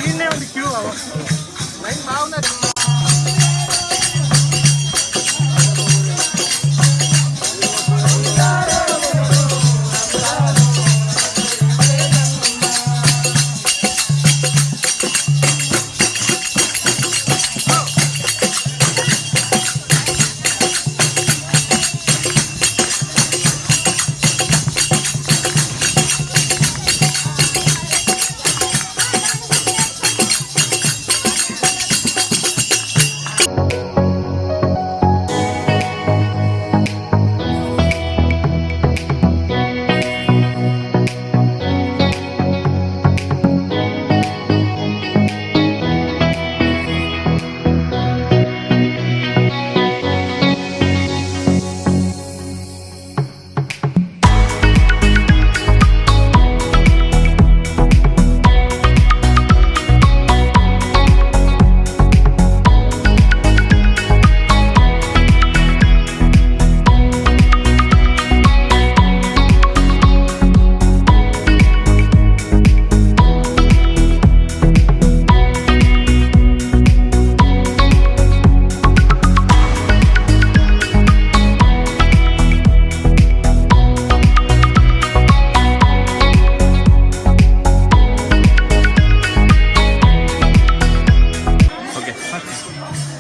దీన్నే ఉంది queue line బాగున్నది.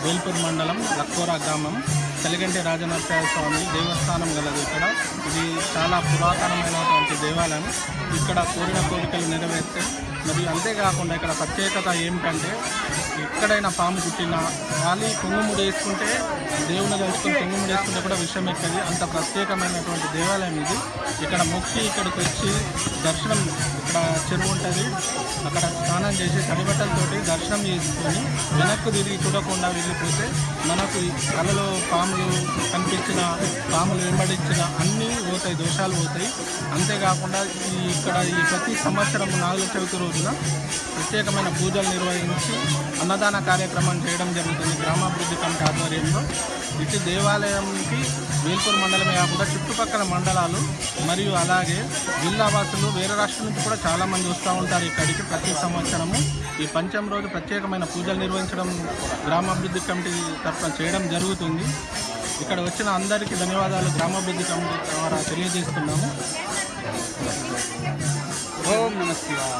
వేల్పూర్ మండలం లక్కోరా గ్రామం కలిగంటి రాజనరసింహ స్వామి దేవస్థానం గలదు. ఇది చాలా పురాతనమైనటువంటి దేవాలయం. ఇక్కడ కోరిన కోరికలు నెరవేర్తే మరియు అంతేకాకుండా ఇక్కడ ప్రత్యేకత ఏమిటంటే ఎక్కడైనా పాము కుట్టినా ఖాళీ కొంగుముడి వేసుకుంటే దేవుని తలుచుకుని కొంగుముడి వేసుకుంటే కూడా విషయం ఎక్కది. అంత ప్రత్యేకమైనటువంటి దేవాలయం ఇది. ఇక్కడ మొక్కి ఇక్కడికి వచ్చి దర్శనం, ఇక్కడ చెరువు ఉంటుంది, అక్కడ స్నానం చేసి తడిబట్టలతోటి దర్శనం చేసుకొని వెనక్కు తిరిగి చూడకుండా వెళ్ళిపోతే మనకు కళలో పాములు కనిపించిన, పాములు వెంబడించిన అన్నీ పోతాయి, దోషాలు పోతాయి. అంతేకాకుండా ఇక్కడ ఈ ప్రతి సంవత్సరం నాగుల చవితి రోజున ప్రత్యేకమైన పూజలు నిర్వహించి అన్నదాన కార్యక్రమం చేయడం జరుగుతుంది గ్రామాభివృద్ధి కమిటీ ఆధ్వర్యంలో. ఇటు దేవాలయంకి వేల్పూర్ మండలమే కాకుండా చుట్టుపక్కల మండలాలు మరియు అలాగే జిల్లా వాసులు వేరే రాష్ట్రం నుంచి కూడా చాలామంది వస్తూ ఉంటారు ఇక్కడికి ప్రతి సంవత్సరము. ఈ పంచం రోజు ప్రత్యేకమైన పూజలు నిర్వహించడం గ్రామాభివృద్ధి కమిటీ తరఫున చేయడం జరుగుతుంది. ఇక్కడ వచ్చిన అందరికీ ధన్యవాదాలు గ్రామాభివృద్ధి కమిటీ ద్వారా తెలియజేస్తున్నాము. ఓం నమః శివాయ.